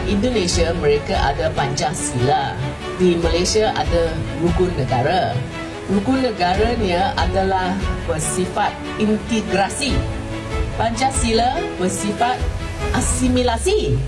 Indonesia mereka ada Pancasila, di Malaysia ada rukun negara. Rukun negaranya adalah bersifat integrasi. Pancasila bersifat asimilasi.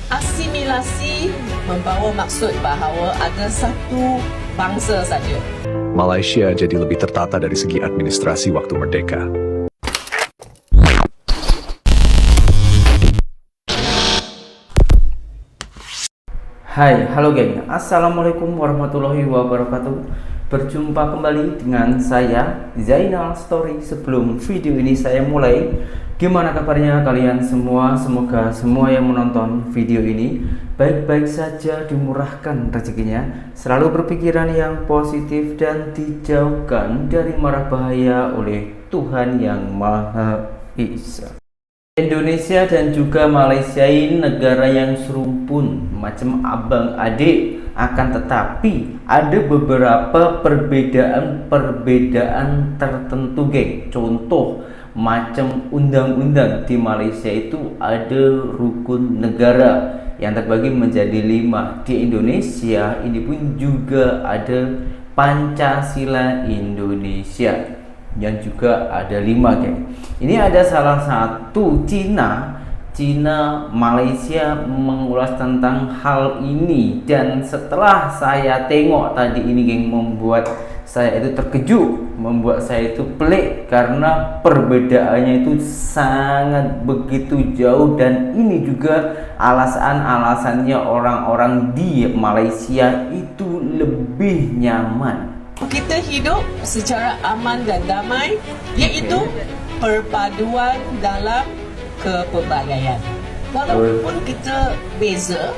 Asimilasi membawa maksud bahawa ada satu bangsa saja. Malaysia jadi lebih tertata dari segi administrasi waktu merdeka. Hai, halo geng. Assalamualaikum warahmatullahi wabarakatuh. Berjumpa kembali dengan saya Zainal Story. Sebelum video ini saya mulai, gimana kabarnya kalian semua? Semoga semua yang menonton video ini baik-baik saja, dimurahkan rezekinya, selalu berpikiran yang positif dan dijauhkan dari mara bahaya oleh Tuhan yang Maha Esa. Indonesia dan juga Malaysia ini negara yang serumpun macam abang adik, akan tetapi ada beberapa perbedaan tertentu geng. Contoh macam undang-undang di Malaysia itu ada rukun negara yang terbagi menjadi 5. Di Indonesia ini pun juga ada Pancasila Indonesia yang juga ada 5 geng. Ini ada salah satu Cina Malaysia mengulas tentang hal ini, dan setelah saya tengok tadi ini geng, membuat saya itu terkejut, membuat saya itu pelik karena perbedaannya itu sangat begitu jauh, dan ini juga alasannya orang-orang di Malaysia itu lebih nyaman. Kita hidup secara aman dan damai, iaitu perpaduan dalam kepelbagaian. Walaupun kita beza,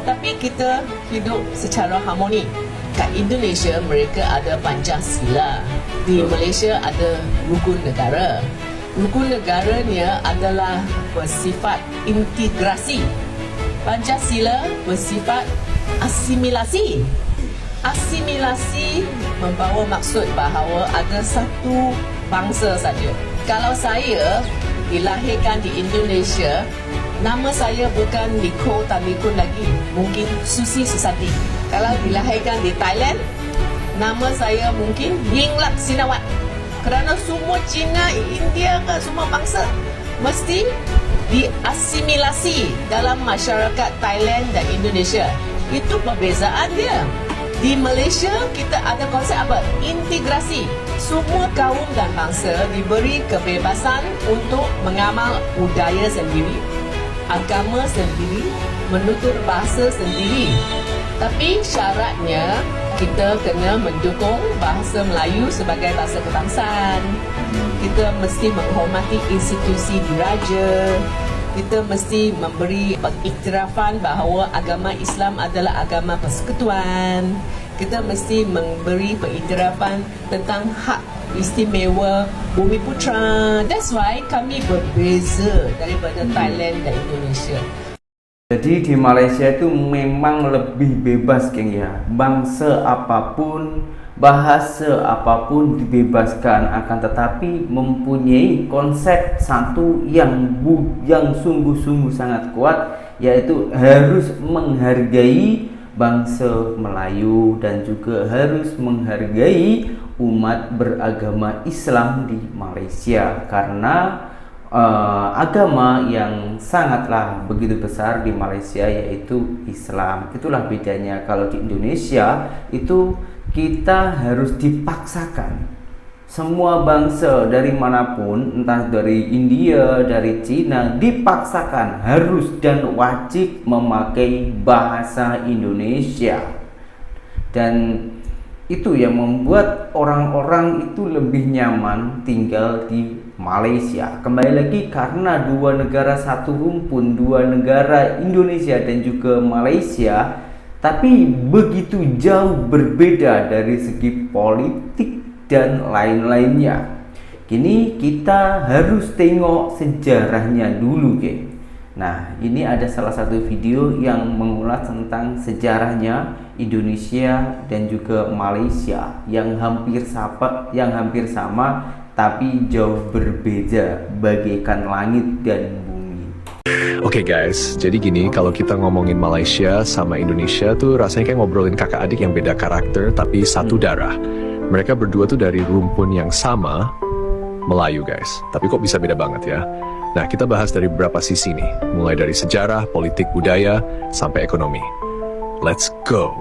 tapi kita hidup secara harmoni. Kat Indonesia mereka ada Pancasila, di Malaysia ada rukun negara. Rukun negaranya adalah bersifat integrasi. Pancasila bersifat asimilasi. Asimilasi membawa maksud bahawa ada satu bangsa saja. Kalau saya dilahirkan di Indonesia, nama saya bukan Nicole Tamikun lagi, mungkin Susi Susati. Kalau dilahirkan di Thailand, nama saya mungkin Yingluck Sinawat. Kerana semua Cina, India ke semua bangsa mesti diasimilasi dalam masyarakat Thailand dan Indonesia. Itu perbezaan dia. Di Malaysia kita ada konsep apa? Integrasi. Semua kaum dan bangsa diberi kebebasan untuk mengamal budaya sendiri, agama sendiri, menutur bahasa sendiri. Tapi syaratnya kita kena mendukung bahasa Melayu sebagai bahasa kebangsaan. Kita mesti menghormati institusi diraja. Kita mesti memberi pengiktirafan bahawa agama Islam adalah agama persekutuan. Kita mesti memberi pengiktirafan tentang hak istimewa Bumi Putra. That's why kami berbeza daripada Thailand dan Indonesia. Jadi di Malaysia itu memang lebih bebas geng ya. Bangsa apapun, bahasa apapun dibebaskan, akan tetapi mempunyai konsep satu yang sungguh-sungguh sangat kuat, yaitu harus menghargai bangsa Melayu dan juga harus menghargai umat beragama Islam di Malaysia, karena agama yang sangatlah begitu besar di Malaysia yaitu Islam. Itulah bedanya. Kalau di Indonesia itu kita harus dipaksakan. Semua bangsa dari manapun, entah dari India, dari Cina, dipaksakan harus dan wajib memakai bahasa Indonesia. Dan itu yang membuat orang-orang itu lebih nyaman tinggal di Malaysia. Kembali lagi, karena dua negara satu rumpun, dua negara Indonesia dan juga Malaysia, tapi begitu jauh berbeda dari segi politik dan lain-lainnya. Kini kita harus tengok sejarahnya dulu geng. Nah, ini ada salah satu video yang mengulas tentang sejarahnya Indonesia dan juga Malaysia yang hampir sama tapi jauh berbeda bagaikan langit dan bumi. Oke guys, jadi gini, kalau kita ngomongin Malaysia sama Indonesia tuh rasanya kayak ngobrolin kakak adik yang beda karakter tapi satu darah. Mereka berdua tuh dari rumpun yang sama, Melayu guys. Tapi kok bisa beda banget ya? Nah, kita bahas dari beberapa sisi nih. Mulai dari sejarah, politik, budaya, sampai ekonomi. Let's go!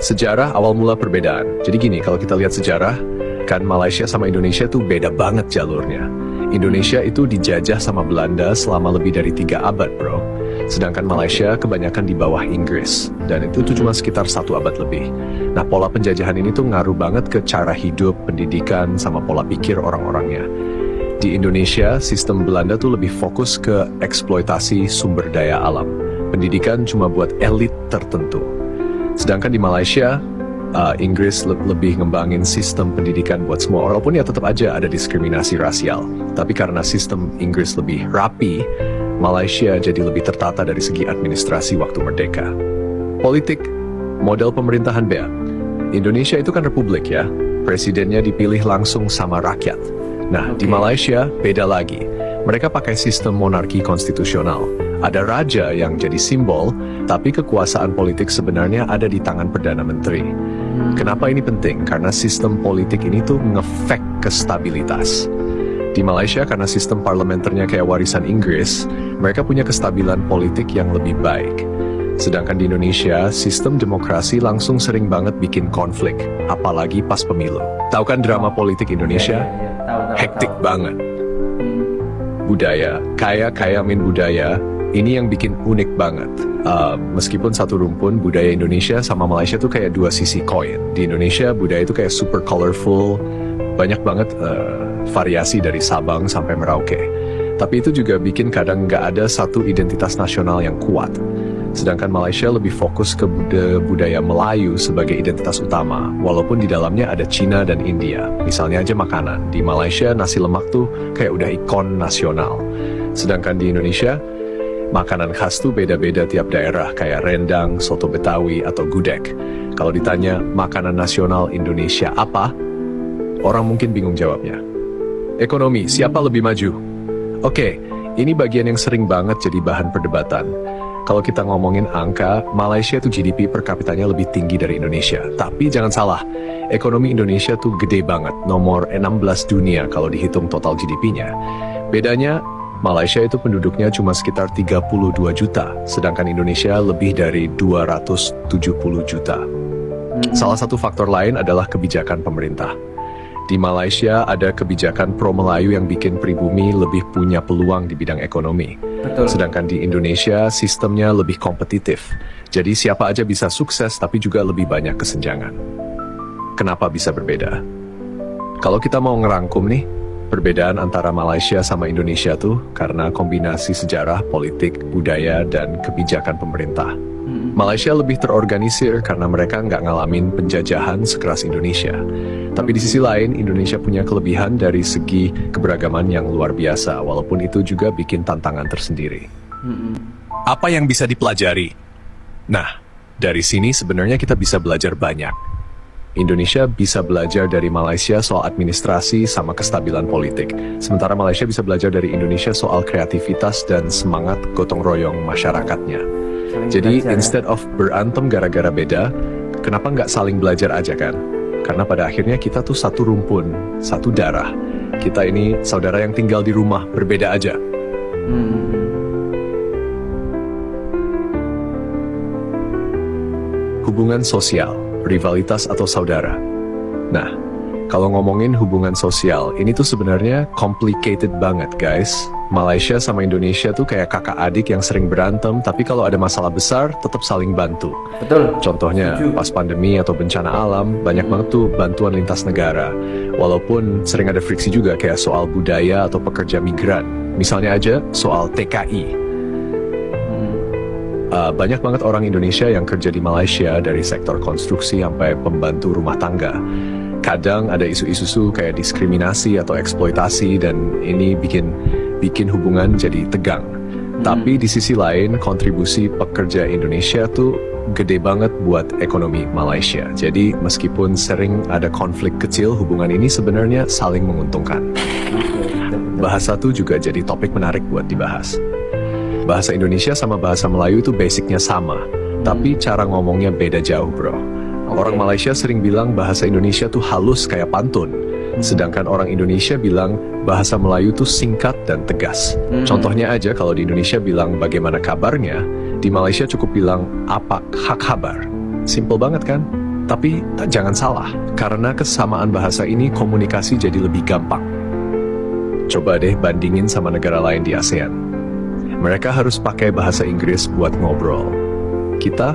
Sejarah awal mula perbedaan. Jadi gini, kalau kita lihat sejarah, kan Malaysia sama Indonesia tuh beda banget jalurnya. Indonesia itu dijajah sama Belanda selama lebih dari 3 abad, bro. Sedangkan Malaysia kebanyakan di bawah Inggris. Dan itu tuh cuma sekitar 1 abad lebih. Nah, pola penjajahan ini tuh ngaruh banget ke cara hidup, pendidikan, sama pola pikir orang-orangnya. Di Indonesia, sistem Belanda tuh lebih fokus ke eksploitasi sumber daya alam. Pendidikan cuma buat elit tertentu. Sedangkan di Malaysia, Inggris lebih ngembangin sistem pendidikan buat semua, walaupun ya tetap aja ada diskriminasi rasial. Tapi karena sistem Inggris lebih rapi, Malaysia jadi lebih tertata dari segi administrasi waktu merdeka. Politik, model pemerintahan bea. Indonesia itu kan republik ya, presidennya dipilih langsung sama rakyat. Nah, di Malaysia beda lagi. Mereka pakai sistem monarki konstitusional. Ada raja yang jadi simbol, tapi kekuasaan politik sebenarnya ada di tangan Perdana Menteri. Kenapa ini penting? Karena sistem politik ini tuh ngefek ke stabilitas. Di Malaysia, karena sistem parlementernya kayak warisan Inggris, mereka punya kestabilan politik yang lebih baik. Sedangkan di Indonesia, sistem demokrasi langsung sering banget bikin konflik, apalagi pas pemilu. Tahu kan drama politik Indonesia? Hektik banget. Budaya, kaya min budaya, ini yang bikin unik banget. Meskipun satu rumpun, budaya Indonesia sama Malaysia tuh kayak dua sisi koin. Di Indonesia, budaya itu kayak super colorful, banyak banget variasi dari Sabang sampai Merauke. Tapi itu juga bikin kadang nggak ada satu identitas nasional yang kuat. Sedangkan Malaysia lebih fokus ke budaya Melayu sebagai identitas utama, walaupun di dalamnya ada Cina dan India. Misalnya aja makanan, di Malaysia nasi lemak tuh kayak udah ikon nasional. Sedangkan di Indonesia, makanan khas tuh beda-beda tiap daerah, kayak rendang, soto Betawi, atau gudeg. Kalau ditanya makanan nasional Indonesia apa, orang mungkin bingung jawabnya. Ekonomi, siapa lebih maju? Oke, ini bagian yang sering banget jadi bahan perdebatan. Kalau kita ngomongin angka, Malaysia tuh GDP per kapitanya lebih tinggi dari Indonesia. Tapi jangan salah, ekonomi Indonesia tuh gede banget, nomor 16 dunia kalau dihitung total GDP-nya. Bedanya, Malaysia itu penduduknya cuma sekitar 32 juta, sedangkan Indonesia lebih dari 270 juta. Salah satu faktor lain adalah kebijakan pemerintah. Di Malaysia ada kebijakan pro-Melayu yang bikin pribumi lebih punya peluang di bidang ekonomi. Betul. Sedangkan di Indonesia sistemnya lebih kompetitif. Jadi siapa aja bisa sukses tapi juga lebih banyak kesenjangan. Kenapa bisa berbeda? Kalau kita mau ngerangkum nih, perbedaan antara Malaysia sama Indonesia tuh karena kombinasi sejarah, politik, budaya, dan kebijakan pemerintah. Malaysia lebih terorganisir karena mereka nggak ngalamin penjajahan sekeras Indonesia. Tapi di sisi lain, Indonesia punya kelebihan dari segi keberagaman yang luar biasa, walaupun itu juga bikin tantangan tersendiri. Apa yang bisa dipelajari? Nah, dari sini sebenarnya kita bisa belajar banyak. Indonesia bisa belajar dari Malaysia soal administrasi sama kestabilan politik. Sementara Malaysia bisa belajar dari Indonesia soal kreativitas dan semangat gotong royong masyarakatnya. Jadi instead of berantem gara-gara beda, kenapa nggak saling belajar aja kan? Karena pada akhirnya kita tuh satu rumpun, satu darah. Kita ini saudara yang tinggal di rumah, berbeda aja. Hubungan sosial, rivalitas atau saudara. Nah, kalau ngomongin hubungan sosial, ini tuh sebenarnya complicated banget guys. Malaysia sama Indonesia tuh kayak kakak adik yang sering berantem, tapi kalau ada masalah besar, tetap saling bantu. Betul. Contohnya, pas pandemi atau bencana alam, banyak banget tuh bantuan lintas negara. Walaupun sering ada friksi juga kayak soal budaya atau pekerja migran. Misalnya aja soal TKI. Banyak banget orang Indonesia yang kerja di Malaysia dari sektor konstruksi sampai pembantu rumah tangga. Kadang ada isu-isu kayak diskriminasi atau eksploitasi dan ini bikin hubungan jadi tegang. Tapi di sisi lain kontribusi pekerja Indonesia tuh gede banget buat ekonomi Malaysia. Jadi meskipun sering ada konflik kecil, hubungan ini sebenarnya saling menguntungkan. Bahasa tuh juga jadi topik menarik buat dibahas. Bahasa Indonesia sama bahasa Melayu itu basicnya sama, tapi cara ngomongnya beda jauh, bro. Orang Malaysia sering bilang bahasa Indonesia tuh halus kayak pantun, sedangkan orang Indonesia bilang bahasa Melayu tuh singkat dan tegas. Contohnya aja kalau di Indonesia bilang bagaimana kabarnya, di Malaysia cukup bilang apa kabar. Simple banget kan? Tapi jangan salah, karena kesamaan bahasa ini komunikasi jadi lebih gampang. Coba deh bandingin sama negara lain di ASEAN. Mereka harus pakai bahasa Inggris buat ngobrol. Kita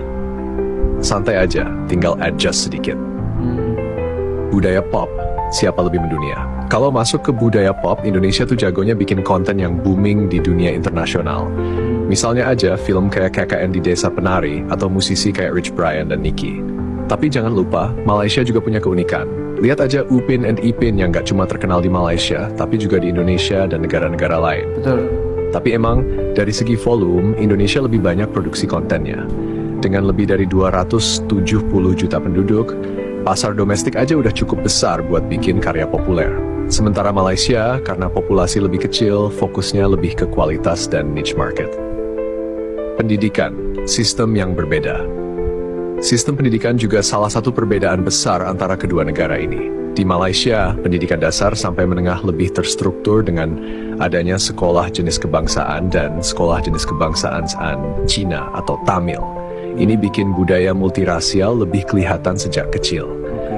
santai aja, tinggal adjust sedikit. Budaya pop, siapa lebih mendunia? Kalau masuk ke budaya pop, Indonesia tuh jagonya bikin konten yang booming di dunia internasional. Misalnya aja film kayak KKN di Desa Penari atau musisi kayak Rich Brian dan Nicky. Tapi jangan lupa, Malaysia juga punya keunikan. Lihat aja Upin and Ipin yang gak cuma terkenal di Malaysia, tapi juga di Indonesia dan negara-negara lain. Betul. Tapi emang, dari segi volume, Indonesia lebih banyak produksi kontennya. Dengan lebih dari 270 juta penduduk, pasar domestik aja udah cukup besar buat bikin karya populer. Sementara Malaysia, karena populasi lebih kecil, fokusnya lebih ke kualitas dan niche market. Pendidikan, sistem yang berbeda. Sistem pendidikan juga salah satu perbedaan besar antara kedua negara ini. Di Malaysia, pendidikan dasar sampai menengah lebih terstruktur dengan adanya sekolah jenis kebangsaan dan sekolah jenis kebangsaan Cina atau Tamil. Ini bikin budaya multirasial lebih kelihatan sejak kecil.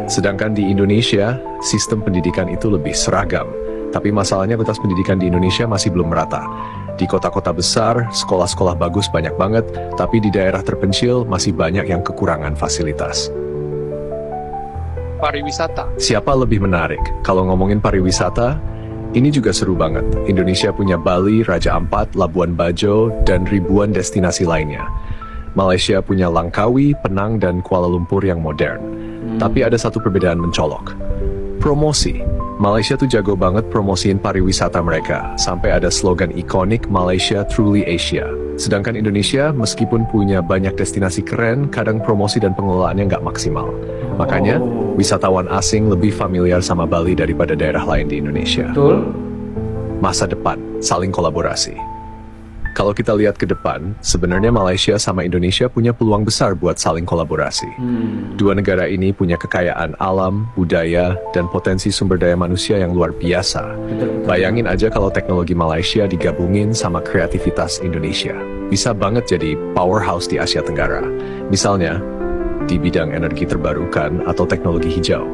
Sedangkan di Indonesia, sistem pendidikan itu lebih seragam. Tapi masalahnya kualitas pendidikan di Indonesia masih belum merata. Di kota-kota besar, sekolah-sekolah bagus banyak banget, tapi di daerah terpencil masih banyak yang kekurangan fasilitas. Pariwisata. Siapa lebih menarik? Kalau ngomongin pariwisata, ini juga seru banget. Indonesia punya Bali, Raja Ampat, Labuan Bajo, dan ribuan destinasi lainnya. Malaysia punya Langkawi, Penang, dan Kuala Lumpur yang modern. Tapi ada satu perbedaan mencolok. Promosi. Malaysia tuh jago banget promosiin pariwisata mereka, sampai ada slogan ikonik Malaysia Truly Asia. Sedangkan Indonesia, meskipun punya banyak destinasi keren, kadang promosi dan pengelolaannya nggak maksimal. Makanya, wisatawan asing lebih familiar sama Bali daripada daerah lain di Indonesia. Betul. Masa depan, saling kolaborasi. Kalau kita lihat ke depan, sebenarnya Malaysia sama Indonesia punya peluang besar buat saling kolaborasi. Dua negara ini punya kekayaan alam, budaya, dan potensi sumber daya manusia yang luar biasa. Bayangin aja kalau teknologi Malaysia digabungin sama kreativitas Indonesia. Bisa banget jadi powerhouse di Asia Tenggara. Misalnya, di bidang energi terbarukan atau teknologi hijau.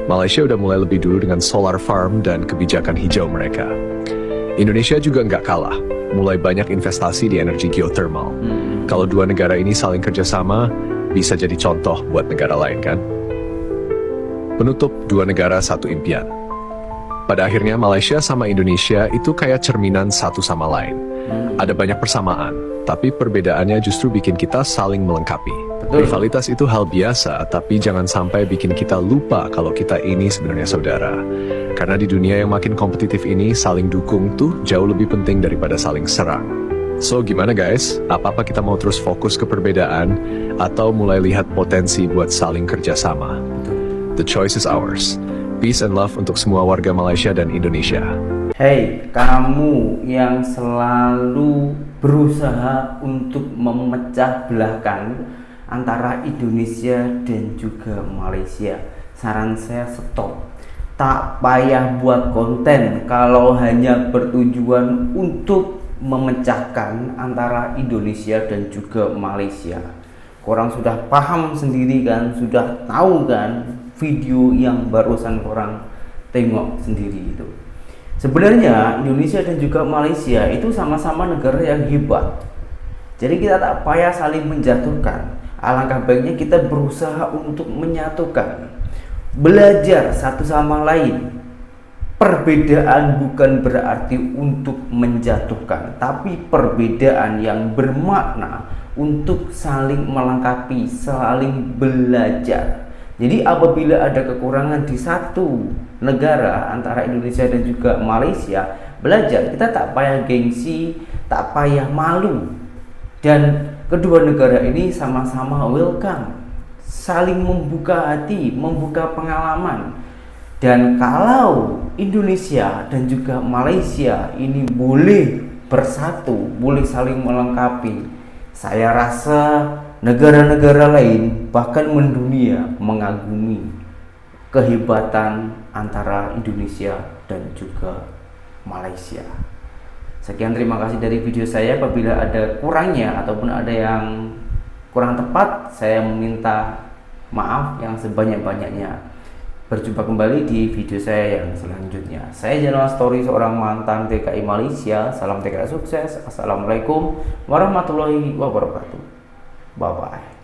Malaysia udah mulai lebih dulu dengan solar farm dan kebijakan hijau mereka. Indonesia juga nggak kalah. Mulai banyak investasi di energi geothermal. Kalau dua negara ini saling kerjasama, bisa jadi contoh buat negara lain kan? Penutup, dua negara satu impian. Pada akhirnya Malaysia sama Indonesia itu kayak cerminan satu sama lain. Ada banyak persamaan, tapi perbedaannya justru bikin kita saling melengkapi. Rivalitas itu hal biasa, tapi jangan sampai bikin kita lupa kalau kita ini sebenarnya saudara. Karena di dunia yang makin kompetitif ini, saling dukung tuh jauh lebih penting daripada saling serang. So, gimana guys? Apa-apa kita mau terus fokus ke perbedaan, atau mulai lihat potensi buat saling kerjasama? The choice is ours. Peace and love untuk semua warga Malaysia dan Indonesia. Hey, kamu yang selalu berusaha untuk memecah belahkan antara Indonesia dan juga Malaysia. Saran saya stop. Tak payah buat konten kalau hanya bertujuan untuk memecahkan antara Indonesia dan juga Malaysia. Korang sudah paham sendiri kan, sudah tahu kan video yang barusan korang tengok sendiri itu. Sebenarnya Indonesia dan juga Malaysia itu sama-sama negara yang hebat. Jadi kita tak payah saling menjatuhkan. Alangkah baiknya kita berusaha untuk menyatukan. Belajar satu sama lain. Perbedaan bukan berarti untuk menjatuhkan, tapi perbedaan yang bermakna untuk saling melengkapi, saling belajar. Jadi apabila ada kekurangan di satu negara antara Indonesia dan juga Malaysia, belajar. Kita tak payah gengsi, tak payah malu. Dan kedua negara ini sama-sama welcome, saling membuka hati, membuka pengalaman. Dan kalau Indonesia dan juga Malaysia ini boleh bersatu, boleh saling melengkapi. Saya rasa negara-negara lain bahkan mendunia mengagumi kehebatan antara Indonesia dan juga Malaysia. Sekian, terima kasih dari video saya. Apabila ada kurangnya ataupun ada yang kurang tepat, saya meminta maaf yang sebanyak-banyaknya. Berjumpa kembali di video saya yang selanjutnya. Saya Januar Story, seorang mantan TKI Malaysia. Salam TKI sukses. Assalamualaikum warahmatullahi wabarakatuh. Bye bye.